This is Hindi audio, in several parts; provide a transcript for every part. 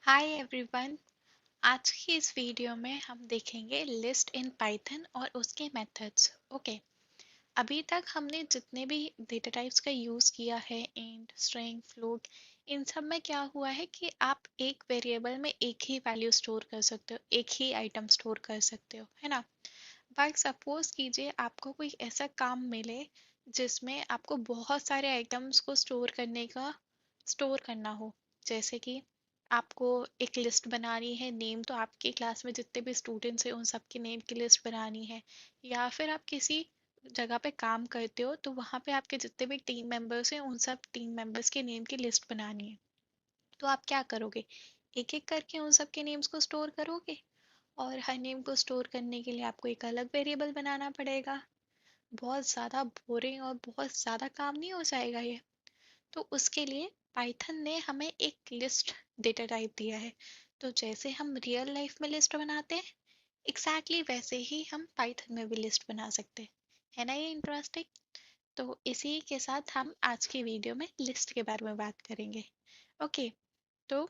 Hi everyone. आज की इस वीडियो में हम देखेंगे लिस्ट इन पाइथन और उसके मेथड्स। ओके, अभी तक हमने जितने भी डेटा टाइप्स का यूज़ किया है, इंट, स्ट्रिंग, फ्लोट, इन सब में क्या हुआ है कि आप एक वेरिएबल में एक ही वैल्यू स्टोर कर सकते हो, एक ही आइटम स्टोर कर सकते हो, है ना। बट सपोज कीजिए आपको कोई ऐसा काम मिले जिसमें आपको बहुत सारे आइटम्स को स्टोर करना हो। जैसे कि आपको एक लिस्ट बनानी है, नेम तो आपकी क्लास में जितने भी स्टूडेंट्स हैं उन सब की नेम की लिस्ट बनानी है, या फिर आप किसी जगह पे काम करते हो तो वहाँ पे आपके जितने भी टीम मेंबर्स हैं उन सब टीम मेंबर्स के नेम की लिस्ट बनानी है। तो आप क्या करोगे? एक एक करके उन सब के नेम्स को स्टोर करोगे, और हर नेम को स्टोर करने के लिए आपको एक अलग वेरिएबल बनाना पड़ेगा। बहुत ज़्यादा बोरिंग और बहुत ज़्यादा काम नहीं हो जाएगा ये? तो उसके लिए पाइथन ने हमें एक लिस्ट डेटा टाइप दिया है। तो जैसे हम रियल लाइफ में लिस्ट बनाते हैं, एग्जैक्टली वैसे ही हम पाइथन में भी लिस्ट बना सकते हैं। है ना ये इंटरेस्टिंग? तो इसी के साथ हम आज की वीडियो में लिस्ट के बारे में बात करेंगे। ओके, तो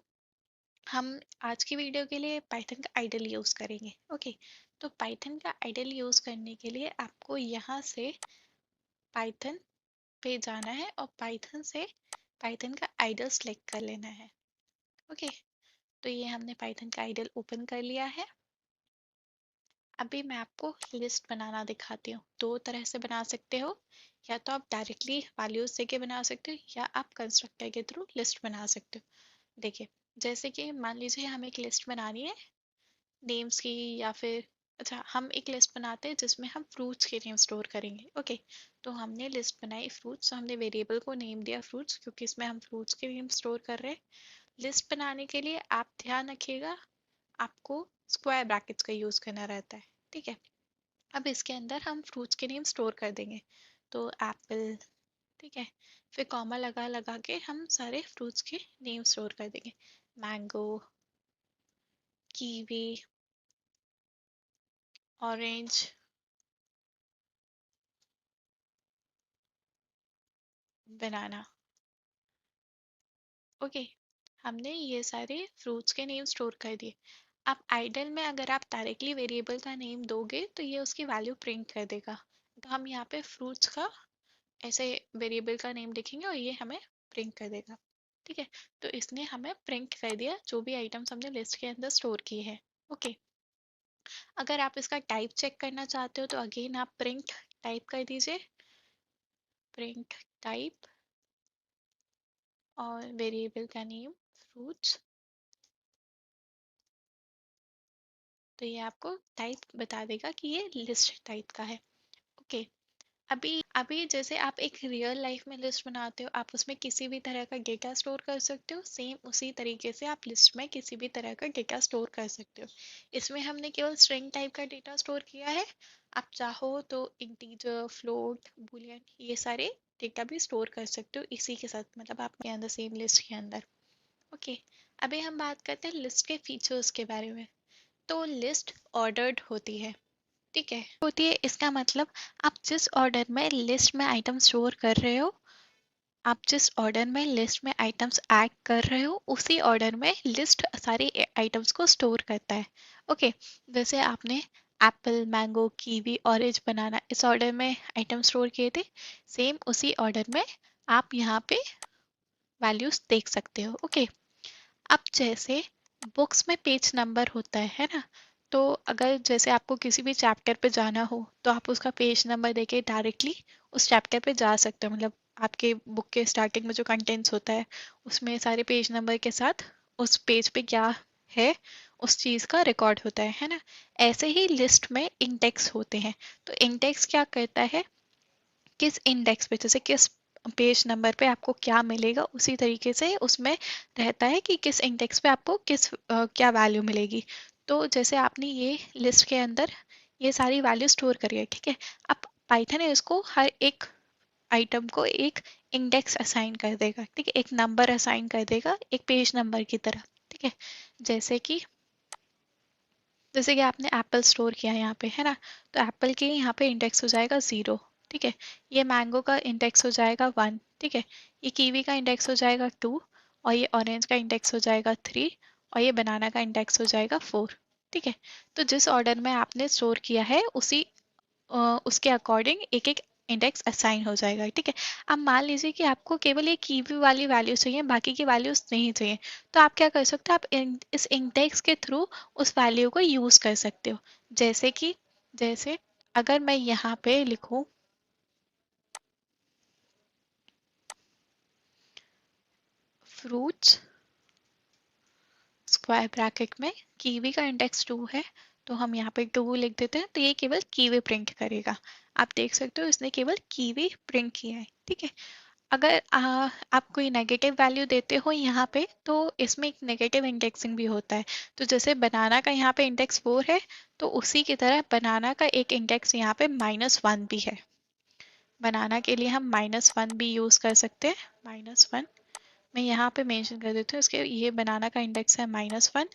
हम आज की वीडियो के लिए पाइथन का आइडल यूज़ करेंगे। ओके, तो पाइथन का आइडल यूज़ करने के लिए आपको यहाँ से पाइथन पे जाना है और पाइथन से पाइथन का आइडल सेलेक्ट कर लेना है। ओके, तो ये हमने पाइथन का आइडल ओपन कर लिया है। अभी मैं आपको लिस्ट बनाना दिखाती हूँ। दो तरह से बना सकते हो, या तो आप डायरेक्टली वैल्यूज देके बना सकते हो, या आप कंस्ट्रक्टर के थ्रू लिस्ट बना सकते हो। देखिए, जैसे कि मान लीजिए हमें एक लिस्ट बनानी है नेम्स की, या फिर अच्छा हम एक लिस्ट बनाते हैं जिसमें हम फ्रूट्स के नेम स्टोर करेंगे। ओके, तो हमने लिस्ट बनाई फ्रूट्स, तो हमने वेरिएबल को नेम दिया फ्रूट्स क्योंकि इसमें हम फ्रूट्स के नेम स्टोर कर रहे हैं। लिस्ट बनाने के लिए आप ध्यान रखिएगा, आपको स्क्वायर ब्रैकेट्स का यूज़ करना रहता है। ठीक है, अब इसके अंदर हम फ्रूट्स के नेम स्टोर कर देंगे। तो एप्पल, ठीक है, फिर कॉमा लगा लगा के हम सारे फ्रूट्स के नेम स्टोर कर देंगे। मैंगो, कीवी, ऑरेंज, बनाना। ओके, हमने ये सारे फ्रूट्स के नेम स्टोर कर दिए। अब आइडल में अगर आप डायरेक्टली वेरिएबल का नेम दोगे तो ये उसकी वैल्यू प्रिंट कर देगा। तो हम यहाँ पे फ्रूट्स का ऐसे वेरिएबल का नेम लिखेंगे और ये हमें प्रिंट कर देगा। ठीक है, तो इसने हमें प्रिंट कर दिया जो भी आइटम्स हमने लिस्ट के अंदर स्टोर किए हैं। ओके, अगर आप इसका टाइप चेक करना चाहते हो तो अगेन आप प्रिंट टाइप कर दीजिए, प्रिंट टाइप, और वेरिएबल का नेम फ्रूट्स। तो ये आपको टाइप बता देगा कि ये लिस्ट टाइप का है। ओके, अभी अभी जैसे आप एक रियल लाइफ में लिस्ट बनाते हो, आप उसमें किसी भी तरह का डेटा स्टोर कर सकते हो, सेम उसी तरीके से आप लिस्ट में किसी भी तरह का डेटा स्टोर कर सकते हो। इसमें हमने केवल स्ट्रिंग टाइप का डेटा स्टोर किया है। आप चाहो तो इंटीजर, फ्लोट, बुलियन, ये सारे डेटा भी स्टोर कर सकते हो इसी के साथ, मतलब आपके अंदर सेम लिस्ट के अंदर। ओके, अभी हम बात करते हैं लिस्ट के फीचर्स के बारे में। तो लिस्ट ऑर्डर्ड होती है, ठीक है, होती है इसका मतलब आप जिस ऑर्डर में लिस्ट में आइटम स्टोर कर रहे हो, आप जिस ऑर्डर में लिस्ट में आइटम्स ऐड कर रहे हो उसी ऑर्डर में लिस्ट सारी आइटम्स को स्टोर करता है। ओके, जैसे आपने एप्पल, मैंगो, कीवी, ऑरेंज, बनाना इस ऑर्डर में आइटम स्टोर किए थे, सेम उसी ऑर्डर में आप यहाँ पे वैल्यूज देख सकते हो। ओके, अब जैसे बुक्स में पेज नंबर होता है ना, तो अगर जैसे आपको किसी भी चैप्टर पे जाना हो तो आप उसका पेज नंबर देके डायरेक्टली उस चैप्टर पे जा सकते हो। मतलब आपके बुक के स्टार्टिंग में जो कंटेंट्स होता है उसमें सारे पेज नंबर के साथ उस पेज पे क्या है उस चीज़ का रिकॉर्ड होता है ना। ऐसे ही लिस्ट में इंडेक्स होते हैं। तो इंडेक्स क्या करता है, किस इंडेक्स पे जैसे किस पेज नंबर पे आपको क्या मिलेगा उसी तरीके से उसमें रहता है कि किस इंडेक्स पे आपको क्या वैल्यू मिलेगी। तो जैसे आपने ये लिस्ट के अंदर ये सारी वैल्यू स्टोर करी है, ठीक है, अब पाइथन है इसको हर एक आइटम को एक इंडेक्स असाइन कर देगा, ठीक है, एक नंबर असाइन कर देगा एक पेज नंबर की तरह। ठीक है, जैसे कि जैसे कि आपने एप्पल स्टोर किया है यहाँ पे, है ना, तो एप्पल के यहाँ पे इंडेक्स हो जाएगा 0। ठीक है, ये मैंगो का इंडेक्स हो जाएगा 1। ठीक है, ये कीवी का इंडेक्स हो जाएगा 2, और ये ऑरेंज का इंडेक्स हो जाएगा 3, और ये बनाना का इंडेक्स हो जाएगा 4। ठीक है, तो जिस ऑर्डर में आपने स्टोर किया है उसी उसके अकॉर्डिंग एक एक इंडेक्स असाइन हो जाएगा। ठीक है, अब मान लीजिए कि आपको केवल ये कीवी वाली वैल्यू चाहिए, बाकी की वैल्यूज नहीं चाहिए, तो आप क्या कर सकते हो, आप इस इंडेक्स के थ्रू उस वैल्यू को यूज कर सकते हो। जैसे अगर मैं यहाँ पे लिखूं फ्रूट्स स्क्वायर ब्रैकेट में, कीवी का इंडेक्स 2 है, तो हम यहाँ पे 2 लिख देते हैं, तो ये केवल कीवी प्रिंट करेगा। आप देख सकते हो इसने केवल कीवी प्रिंट किया है। ठीक है, अगर आप कोई नेगेटिव वैल्यू देते हो यहाँ पे, तो इसमें एक नेगेटिव इंडेक्सिंग भी होता है। तो जैसे बनाना का यहाँ पे इंडेक्स 4 है, तो उसी की तरह बनाना का एक इंडेक्स यहाँ पे -1 भी है। बनाना के लिए हम -1 भी यूज कर सकते हैं। -1 मैं यहाँ पे मेंशन कर देती हूँ, इसके ये बनाना का इंडेक्स है -1।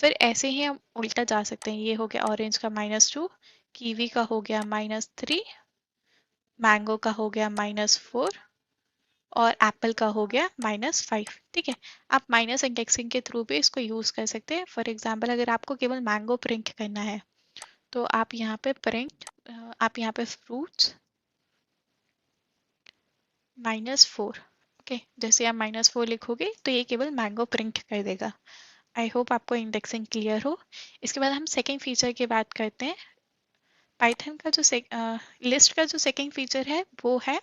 फिर ऐसे ही हम उल्टा जा सकते हैं, ये हो गया ऑरेंज का -2, कीवी का हो गया -3, मैंगो का हो गया -4 और एप्पल का हो गया -5। ठीक है, आप माइनस इंडेक्सिंग के थ्रू भी इसको यूज कर सकते हैं। फॉर एग्जाम्पल अगर आपको केवल मैंगो प्रिंट करना है, तो आप यहाँ पे फ्रूट्स -4, ओके, जैसे आप -4 लिखोगे तो ये केवल मैंगो प्रिंट कर देगा। आई होप आपको इंडेक्सिंग क्लियर हो। इसके बाद हम सेकेंड फीचर की बात करते हैं। पाइथन का जो लिस्ट का जो सेकेंड फीचर है वो है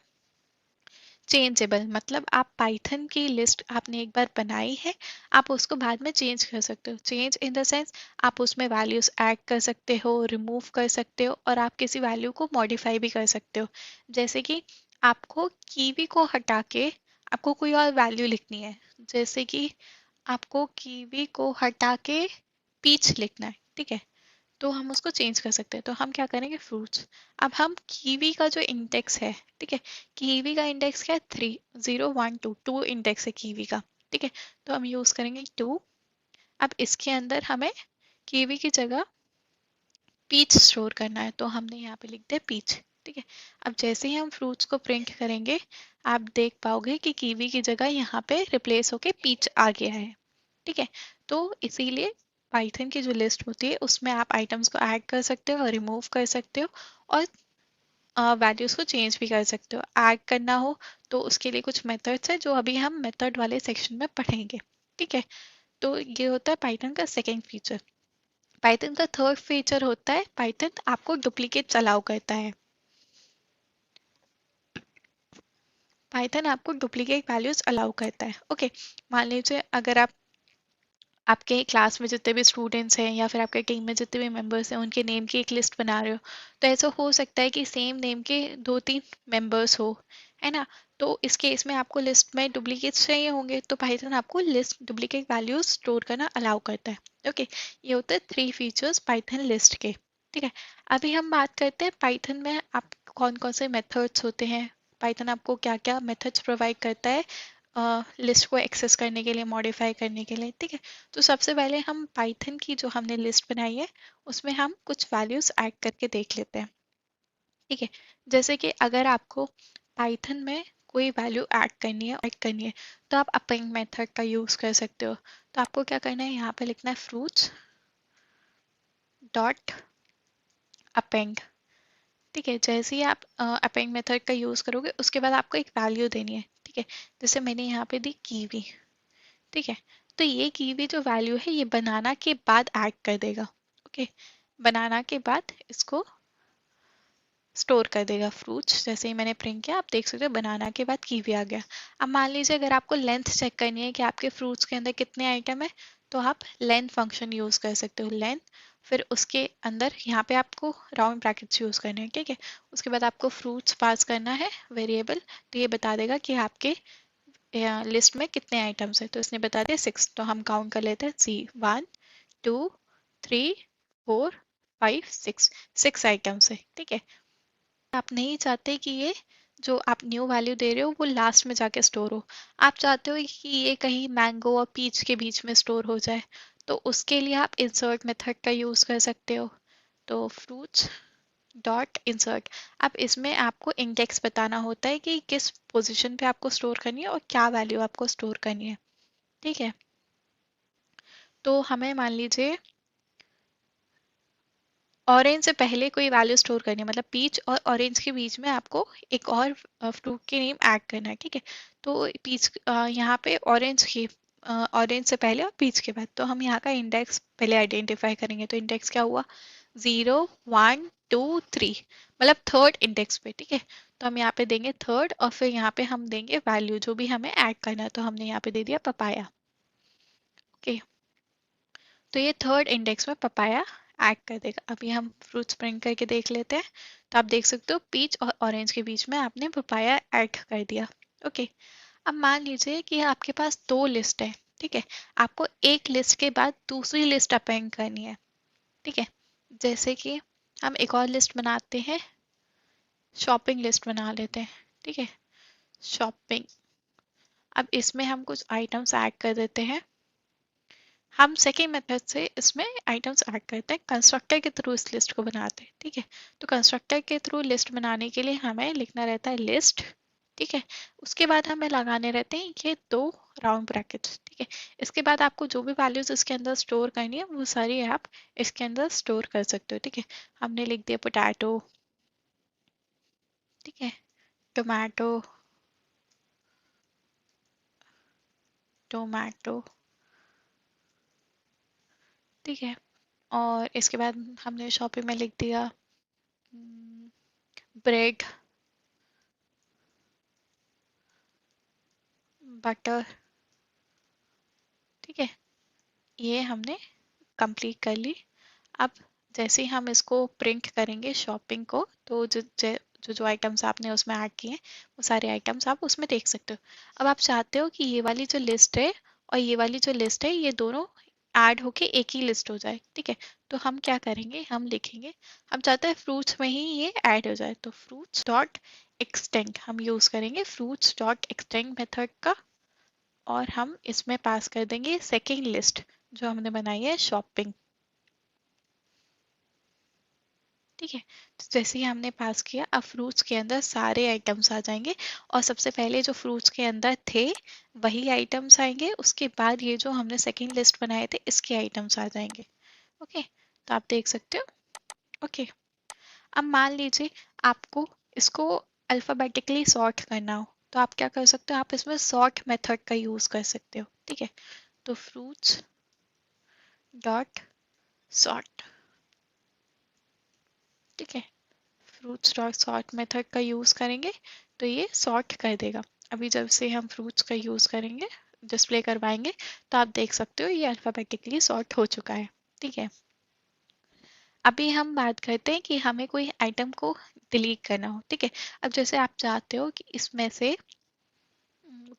चेंजेबल। मतलब आप पाइथन की लिस्ट आपने एक बार बनाई है, आप उसको बाद में चेंज कर सकते हो। चेंज इन द सेंस आप उसमें वैल्यूज ऐड कर सकते हो, रिमूव कर सकते हो, और आप किसी वैल्यू को मॉडिफाई भी कर सकते हो। जैसे कि आपको कीवी को हटा के आपको कोई और वैल्यू लिखनी है, जैसे कि आपको कीवी को हटा के पीच लिखना है। ठीक है, तो हम उसको चेंज कर सकते हैं। तो हम क्या करेंगे, फ्रूट्स। अब हम कीवी का जो इंडेक्स है, ठीक है, कीवी का इंडेक्स क्या है, 3, 0, 1, 2, 2 इंडेक्स है कीवी का। ठीक है, तो हम यूज करेंगे 2। अब इसके अंदर हमें कीवी की जगह पीच स्टोर करना है, तो हमने यहाँ पे लिख दिया पीच। ठीक है, अब जैसे ही हम फ्रूट्स को प्रिंट करेंगे, आप देख पाओगे कि कीवी की जगह यहाँ पे रिप्लेस होके पीच आ गया है। ठीक है, तो इसीलिए पाइथन की जो लिस्ट होती है उसमें आप आइटम्स को ऐड कर सकते हो और रिमूव कर सकते हो, और वैल्यूज को चेंज भी कर सकते हो। ऐड करना हो तो उसके लिए कुछ मेथड्स है जो अभी हम मेथड वाले सेक्शन में पढ़ेंगे। ठीक है, तो ये होता है पाइथन का सेकेंड फीचर। पाइथन का थर्ड फीचर होता है पाइथन आपको डुप्लीकेट्स अलाउ करता है। पाइथन आपको डुप्लीकेट वैल्यूज अलाउ करता है। ओके, मान लीजिए अगर आपके क्लास में जितने भी स्टूडेंट्स हैं या फिर आपके टीम में जितने भी मेंबर्स हैं उनके नेम की एक लिस्ट बना रहे हो, तो ऐसा हो सकता है कि सेम नेम के 2-3 मेंबर्स हो, है ना। तो इस केस में आपको लिस्ट में डुप्लीकेट्स चाहिए होंगे, तो पाइथन आपको लिस्ट डुप्लीकेट वैल्यूज स्टोर करना अलाउ करता है। ओके, ये होते हैं 3 फीचर्स पाइथन लिस्ट के। ठीक है, अभी हम बात करते हैं पाइथन में आप कौन कौन से मेथड्स होते हैं, पाइथन आपको क्या क्या मेथड्स प्रोवाइड करता है लिस्ट को एक्सेस करने के लिए, मॉडिफाई करने के लिए। ठीक है, तो सबसे पहले हम पाइथन की जो हमने लिस्ट बनाई है उसमें हम कुछ वैल्यूज ऐड करके देख लेते हैं। ठीक है, जैसे कि अगर आपको पाइथन में कोई वैल्यू ऐड करनी है तो आप अपेंड मेथड का यूज कर सकते हो। तो आपको क्या करना है, यहाँ पे लिखना है फ्रूट्स डॉट अपेंड। ठीक है, जैसे ही आप अपेंड मेथड का यूज करोगे उसके बाद आपको एक वैल्यू देनी है। ठीक है, जैसे मैंने यहाँ पे दी कीवी। ठीक है, तो ये कीवी जो वैल्यू है ये बनाना के बाद ऐड कर देगा। ओके, बनाना के बाद इसको स्टोर कर देगा फ्रूट्स। जैसे ही मैंने प्रिंट किया आप देख सकते हो बनाना के बाद कीवी आ गया। अब मान लीजिए अगर आपको लेंथ चेक करनी है कि आपके फ्रूट्स के अंदर कितने आइटम है, तो आप लेंथ फंक्शन यूज कर सकते हो, लेंथ। फिर उसके अंदर यहाँ पे आपको राउंड ब्रैकेट्स यूज करने हैं। ठीक है, उसके बाद आपको फ्रूट्स पास करना है वेरिएबल, तो ये बता देगा कि आपके लिस्ट में कितने आइटम्स है। तो इसने बता दिया 6, तो हम काउंट कर लेते हैं, 1, 2, 3, 4, 5, 6, 6 आइटम्स है। ठीक है, आप नहीं चाहते कि ये जो आप न्यू वैल्यू दे रहे हो वो लास्ट में जाके स्टोर हो, आप चाहते हो कि ये कहीं मैंगो और पीच के बीच में स्टोर हो जाए, तो उसके लिए आप इंसर्ट मेथड का यूज कर सकते हो। तो फ्रूट्स डॉट इंसर्ट, अब इसमें आपको इंडेक्स बताना होता है कि किस पोजीशन पे आपको स्टोर करनी है और क्या वैल्यू आपको स्टोर करनी है। ठीक है, तो हमें मान लीजिए ऑरेंज से पहले कोई वैल्यू स्टोर करनी है, मतलब पीच और ऑरेंज के बीच में आपको एक और फ्रूट की नेम ऐड करना है, ठीक है। तो पीच यहाँ पे ऑरेंज से पहले और पीच के बाद, तो हम यहाँ का इंडेक्स पहले आइडेंटिफाई करेंगे। तो इंडेक्स क्या हुआ, 0 1 2 3, मतलब थर्ड इंडेक्स पे, ठीक है। तो हम यहाँ पे देंगे थर्ड और फिर यहाँ पे हम देंगे वैल्यू जो भी हमें ऐड करना है। तो हमने यहाँ पे दे दिया पपाया, ओके। तो ये थर्ड इंडेक्स में पपाया ऐड कर देगा। अभी हम फ्रूट स्प्रिंग करके देख लेते हैं। तो आप देख सकते हो पीच और ऑरेंज के बीच में आपने पपाया ऐड कर दिया, ओके। अब मान लीजिए कि आपके पास दो लिस्ट है, ठीक है। आपको एक लिस्ट के बाद दूसरी लिस्ट अपेंड करनी है, ठीक है। जैसे कि हम एक और लिस्ट बनाते हैं, शॉपिंग लिस्ट बना लेते हैं, ठीक है। शॉपिंग, अब इसमें हम कुछ आइटम्स ऐड कर देते हैं। हम सेकेंड मेथड से इसमें आइटम्स ऐड करते हैं, कंस्ट्रक्टर के थ्रू इस लिस्ट को बनाते हैं, ठीक है। तो कंस्ट्रक्टर के थ्रू लिस्ट बनाने के लिए हमें लिखना रहता है लिस्ट, ठीक है। उसके बाद हमें लगाने रहते हैं ये दो राउंड ब्रैकेट्स, ठीक है। इसके बाद आपको जो भी वैल्यूज इसके अंदर स्टोर करनी है वो सारी आप इसके अंदर स्टोर कर सकते हो, ठीक है। हमने लिख दिया पोटैटो, ठीक है, टोमेटो, टोमेटो, ठीक है। और इसके बाद हमने शॉपिंग में लिख दिया ब्रेड, बटर, ठीक है। ये हमने कंप्लीट कर ली। अब जैसे ही हम इसको प्रिंट करेंगे शॉपिंग को, तो जो आइटम्स आपने उसमें ऐड किए हैं वो सारे आइटम्स आप उसमें देख सकते हो। अब आप चाहते हो कि ये वाली जो लिस्ट है और ये वाली जो लिस्ट है ये दोनों ऐड होके एक ही लिस्ट हो जाए, ठीक है। तो हम क्या करेंगे, हम लिखेंगे, हम चाहते हैं फ्रूट्स में ही ये ऐड हो जाए, तो फ्रूट्स डॉट एक्सटेंड हम यूज करेंगे, फ्रूट्स डॉट एक्सटेंड मेथड का। और हम इसमें पास कर देंगे सेकेंड लिस्ट जो हमने बनाई है शॉपिंग, ठीक है। तो जैसे ही हमने पास किया, अब फ्रूट्स के अंदर सारे आइटम्स आ जाएंगे और सबसे पहले जो फ्रूट्स के अंदर थे वही आइटम्स आएंगे, उसके बाद ये जो हमने सेकेंड लिस्ट बनाए थे इसके आइटम्स आ जाएंगे, ओके। तो आप देख सकते हो, ओके। अब मान लीजिए आपको इसको अल्फाबेटिकली सॉर्ट करना हो, तो आप क्या कर सकते हो, आप इसमें सॉर्ट मेथड का यूज कर सकते हो, ठीक है। तो फ्रूट्स डॉट सॉर्ट, ठीक है। फ्रूट्स डॉट सॉर्ट मेथड का यूज करेंगे तो ये सॉर्ट कर देगा। अभी जब से हम फ्रूट्स का यूज करेंगे, डिस्प्ले करवाएंगे, तो आप देख सकते हो ये अल्फाबेटिकली सॉर्ट हो चुका है, ठीक है। अभी हम बात करते हैं कि हमें कोई आइटम को डिलीट करना हो, ठीक है। अब जैसे आप चाहते हो कि इसमें से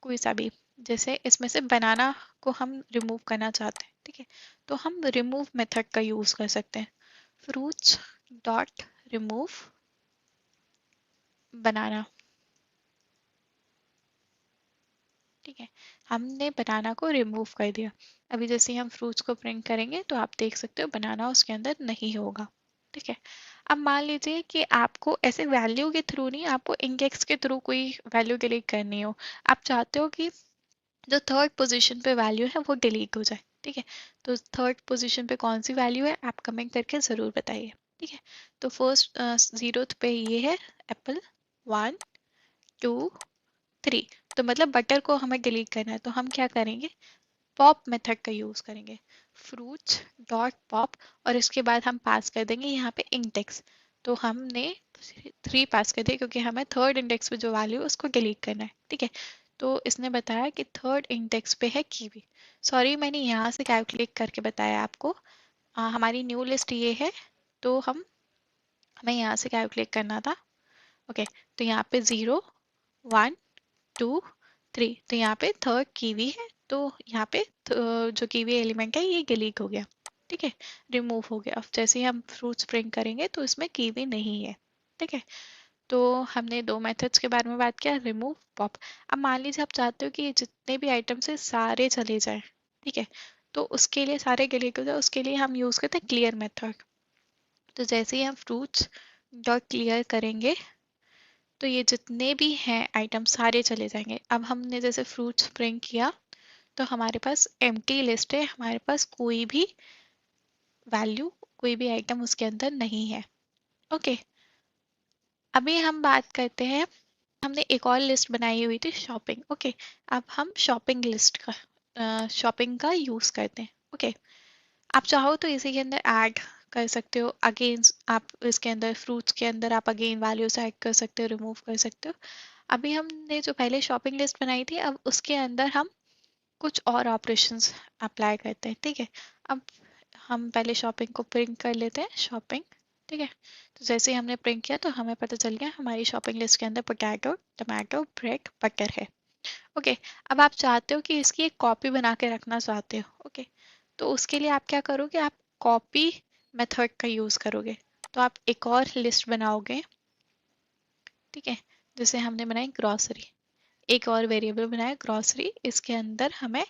कोई सा भी, जैसे इसमें से बनाना को हम रिमूव करना चाहते हैं, ठीक है। तो हम रिमूव मेथड का यूज कर सकते हैं, फ्रूट्स डॉट रिमूव बनाना, ठीक है। हमने बनाना को रिमूव कर दिया। अभी जैसे हम फ्रूट्स को प्रिंट करेंगे तो आप देख सकते हो बनाना उसके अंदर नहीं होगा, ठीक है। अब मान लीजिए कि आपको ऐसे वैल्यू के थ्रू नहीं, आपको इंडेक्स के थ्रू कोई वैल्यू डिलीट करनी हो। आप चाहते हो कि जो थर्ड पोजीशन पे वैल्यू है वो डिलीट हो जाए, ठीक है। तो थर्ड पोजीशन पे कौन सी वैल्यू है आप कमेंट करके ज़रूर बताइए, ठीक है। तो फर्स्ट जीरोथ पे ये है एप्पल, 1 2 3, तो मतलब बटर को हमें डिलीट करना है, तो हम क्या करेंगे, पॉप मेथड का यूज करेंगे, फ्रूट्स डॉट पॉप, और इसके बाद हम पास कर देंगे यहाँ पे इंडेक्स। तो हमने 3 पास कर दिया क्योंकि हमें थर्ड इंडेक्स पे जो वैल्यू है उसको डिलीट करना है, ठीक है। तो इसने बताया कि थर्ड इंडेक्स पे है कीवी, सॉरी मैंने यहाँ से कैलकुलेट करके बताया आपको। हमारी न्यू लिस्ट ये है, तो हमें यहाँ से कैलकुलेट करना था, ओके। तो यहाँ पे 0 1 2 3, तो यहाँ पे थर्ड कीवी है, तो यहाँ पे जो कीवी एलिमेंट है ये डिलीट हो गया, ठीक है, रिमूव हो गया। अब जैसे ही हम फ्रूट स्प्रिंग करेंगे तो इसमें कीवी नहीं है, ठीक है। तो हमने दो मेथड्स के बारे में बात किया, रिमूव, पॉप। अब मान लीजिए आप चाहते हो कि ये जितने भी आइटम्स है सारे चले जाए, ठीक है। तो उसके लिए सारे डिलीट हो जाए, उसके लिए हम यूज करते हैं क्लियर मेथड। तो जैसे ही हम फ्रूट्स डॉट क्लियर करेंगे तो ये जितने भी हैं आइटम सारे चले जाएंगे। अब हमने जैसे फ्रूट स्प्रिंग किया तो हमारे पास एम्प्टी लिस्ट है, हमारे पास कोई भी वैल्यू, कोई भी आइटम उसके अंदर नहीं है। ओके, अभी हम बात करते हैं, हमने एक और लिस्ट बनाई हुई थी शॉपिंग। ओके, अब हम शॉपिंग लिस्ट का शॉपिंग का यूज करते हैं। ओके, आप चाहो तो इसी के अंदर ऐड कर सकते हो अगेन, आप इसके अंदर फ्रूट्स के अंदर आप अगेन वैल्यूज ऐड कर सकते हो, रिमूव कर सकते हो। अभी हमने जो पहले शॉपिंग लिस्ट बनाई थी, अब उसके अंदर हम कुछ और ऑपरेशंस अप्लाई करते हैं। ठीक है, अब हम पहले शॉपिंग को प्रिंट कर लेते हैं, शॉपिंग। ठीक है, तो जैसे ही हमने प्रिंट किया तो हमें पता चल गया हमारी शॉपिंग लिस्ट के अंदर पोटैटो, टमाटो, ब्रेड, बटर है। ओके, अब आप चाहते हो कि इसकी एक कॉपी बना के रखना चाहते हो। ओके, तो उसके लिए आप क्या करोगे, आप कॉपी मेथड का यूज करोगे। तो आप एक और लिस्ट बनाओगे। ठीक है, जैसे हमने बनाई ग्रॉसरी, एक और वेरिएबल बनाया ग्रॉसरी, इसके अंदर हमें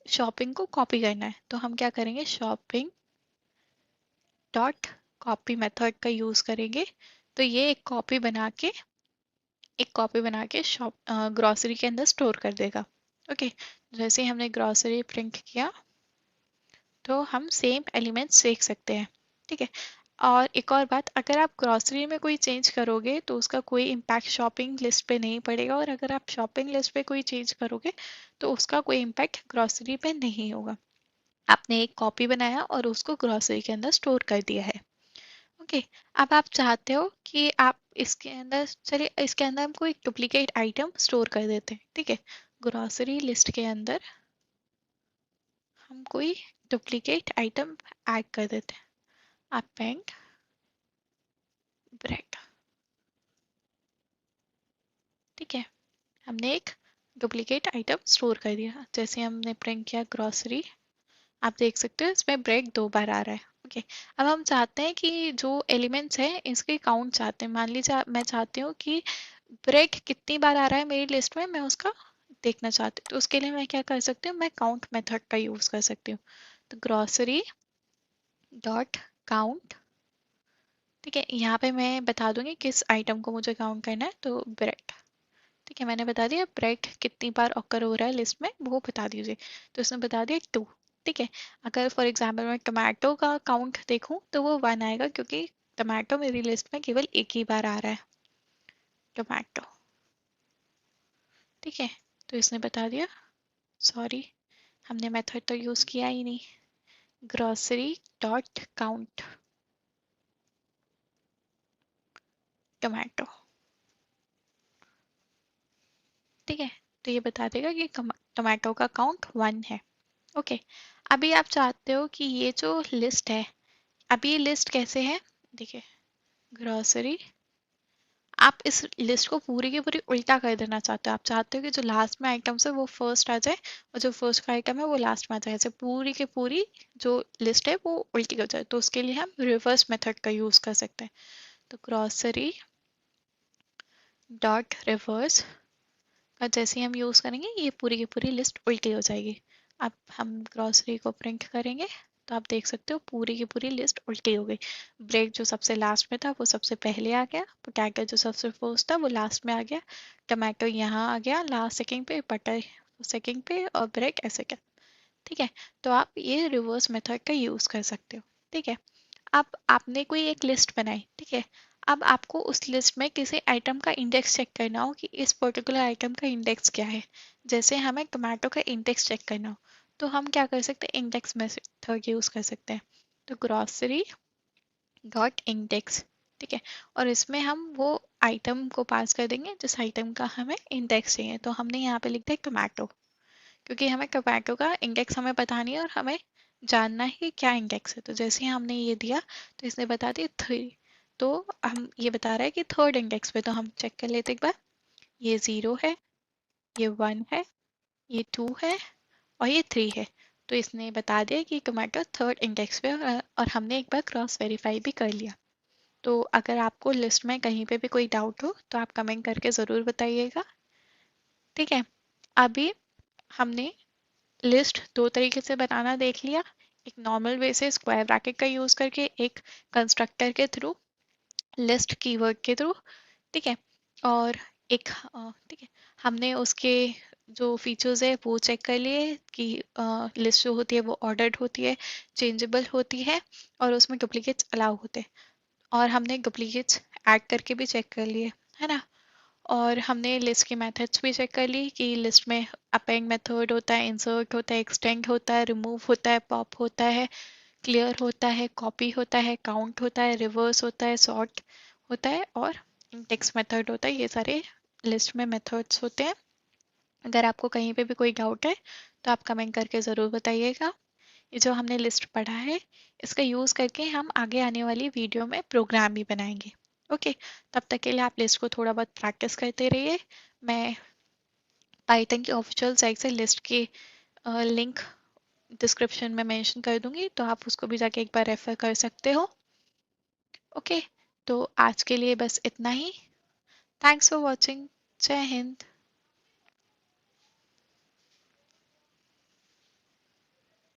शॉपिंग को कॉपी करना है। तो हम क्या करेंगे, शॉपिंग डॉट कॉपी मेथड का यूज करेंगे। तो ये एक कॉपी बना के शॉप ग्रॉसरी के अंदर स्टोर कर देगा। ओके, जैसे ही हमने ग्रॉसरी प्रिंट किया तो हम सेम एलिमेंट्स देख सकते हैं। ठीक है, और एक और बात, अगर आप ग्रॉसरी में कोई चेंज करोगे तो उसका कोई इम्पैक्ट शॉपिंग लिस्ट पे नहीं पड़ेगा, और अगर आप शॉपिंग लिस्ट पे कोई चेंज करोगे तो उसका कोई इम्पैक्ट ग्रॉसरी पे नहीं होगा। आपने एक कॉपी बनाया और उसको ग्रॉसरी के अंदर स्टोर कर दिया है। ओके, अब आप चाहते हो कि आप इसके अंदर, चलिए इसके अंदर हम कोई डुप्लीकेट आइटम स्टोर कर देते हैं। ठीक है, ग्रॉसरी लिस्ट के अंदर हम कोई डुप्लीकेट आइटम ऐड कर देते हैं, अपेंड ब्रेड। ठीक है, हमने एक डुप्लीकेट आइटम स्टोर कर दिया। जैसे हमने प्रिंट किया ग्रॉसरी, आप देख सकते हो इसमें ब्रेड 2 बार आ रहा है। ओके, अब हम चाहते हैं कि जो एलिमेंट्स हैं इसके काउंट चाहते हैं। मान लीजिए मैं चाहती हूँ कि ब्रेड कितनी बार आ रहा है मेरी लिस्ट में, मैं उसका देखना चाहती हूँ। तो उसके लिए मैं क्या कर सकती हूँ, मैं काउंट मेथड का यूज कर सकती हूँ। तो ग्रॉसरी डॉट काउंट। ठीक है, यहाँ पे मैं बता दूंगी किस आइटम को मुझे काउंट करना है, तो ब्रेड। ठीक है, मैंने बता दिया ब्रेड कितनी बार ऑकर हो रहा है लिस्ट में, वो बता दीजिए। तो इसने बता दिया 2। ठीक है, अगर फॉर एग्जाम्पल मैं टमाटो का काउंट देखूं तो वो 1 आएगा, क्योंकि टमाटो मेरी लिस्ट में केवल एक ही बार आ रहा है, टोमेटो। ठीक है, तो इसने बता दिया, सॉरी हमने मेथड तो यूज किया ही नहीं, ग्रॉसरी डॉट काउंट टोमेटो। ठीक है, तो ये बता देगा कि टोमेटो का काउंट 1 है। ओके, अभी आप चाहते हो कि ये जो लिस्ट है, अभी ये लिस्ट कैसे है, देखिए ग्रॉसरी, आप इस लिस्ट को पूरी की पूरी उल्टा कर देना चाहते हो। आप चाहते हो कि जो लास्ट में आइटम्स है वो फर्स्ट आ जाए, और जो फर्स्ट का आइटम है वो लास्ट में आ जाए, ऐसे पूरी की पूरी जो लिस्ट है वो उल्टी हो जाए। तो उसके लिए हम रिवर्स मेथड का यूज कर सकते हैं। तो ग्रॉसरी डॉट रिवर्स का जैसे ही हम यूज करेंगे ये पूरी की पूरी लिस्ट उल्टी हो जाएगी। अब हम ग्रॉसरी को प्रिंट करेंगे तो आप देख सकते हो पूरी की पूरी लिस्ट उल्टी हो गई। ब्रेड जो सबसे लास्ट में था वो सबसे पहले आ गया, पोटैटो जो सबसे फर्स्ट था वो लास्ट में आ गया, टमाटो यहाँ आ गया लास्ट सेकंड पे, बटर सेकंड पे, और ब्रेड ऐसे क्या। ठीक है, तो आप ये रिवर्स मेथड का यूज कर सकते हो। ठीक है, अब आपने कोई एक लिस्ट बनाई। ठीक है, अब आपको उस लिस्ट में किसी आइटम का इंडेक्स चेक करना हो कि इस पर्टिकुलर आइटम का इंडेक्स क्या है। जैसे हमें टोमेटो का इंडेक्स चेक करना हो तो हम क्या कर सकते हैं, इंडेक्स मेथड यूज कर सकते हैं। तो ग्रॉसरी डॉट इंडेक्स। ठीक है, और इसमें हम वो आइटम को पास कर देंगे जिस आइटम का हमें इंडेक्स चाहिए। तो हमने यहाँ पे लिख दिया टोमेटो, क्योंकि हमें टोमेटो का इंडेक्स हमें पता नहीं है और हमें जानना है कि क्या इंडेक्स है। तो जैसे ही हमने ये दिया तो इसने बता दिया 3। तो हम ये बता रहा है कि थर्ड इंडेक्स पे, तो हम चेक कर लेते एक बार, ये 0 है, ये 1 है, ये 2 है, और ये 3 है। तो इसने बता दिया कि टोमेटो थर्ड इंडेक्स पे और हमने एक बार क्रॉस वेरीफाई भी कर लिया। तो अगर आपको लिस्ट में कहीं पे भी कोई डाउट हो तो आप कमेंट करके ज़रूर बताइएगा। ठीक है, अभी हमने लिस्ट 2 तरीके से बनाना देख लिया, एक नॉर्मल वे से स्क्वायर ब्रैकेट का यूज करके, एक कंस्ट्रक्टर के थ्रू, लिस्ट कीवर्ड के थ्रू। ठीक है, और एक ठीक है, हमने उसके जो फीचर्स है वो चेक कर लिए कि लिस्ट जो होती है वो ऑर्डर्ड होती है, चेंजेबल होती है और उसमें डुप्लीकेट्स अलाउ होते हैं। और हमने डुप्लीकेट्स ऐड करके भी चेक कर लिए, है ना। और हमने लिस्ट के मेथड्स भी चेक कर ली कि लिस्ट में अपेंड मेथड होता है, इंसर्ट होता है, एक्सटेंड होता है, रिमूव होता है, पॉप होता है, क्लियर होता है, कॉपी होता है, काउंट होता है, रिवर्स होता है, सॉर्ट होता है और इंडेक्स मेथड होता है। ये सारे लिस्ट में मेथड्स होते हैं। अगर आपको कहीं पे भी कोई डाउट है तो आप कमेंट करके ज़रूर बताइएगा। ये जो हमने लिस्ट पढ़ा है इसका यूज़ करके हम आगे आने वाली वीडियो में प्रोग्राम भी बनाएंगे। ओके, तब तक के लिए आप लिस्ट को थोड़ा बहुत प्रैक्टिस करते रहिए। मैं पाइथन की ऑफिशियल साइट से लिस्ट की लिंक डिस्क्रिप्शन में मेंशन कर दूंगी, तो आप उसको भी जाके एक बार रेफर कर सकते हो। ओके, तो आज के लिए बस इतना ही। Thanks for watching. जय हिंद।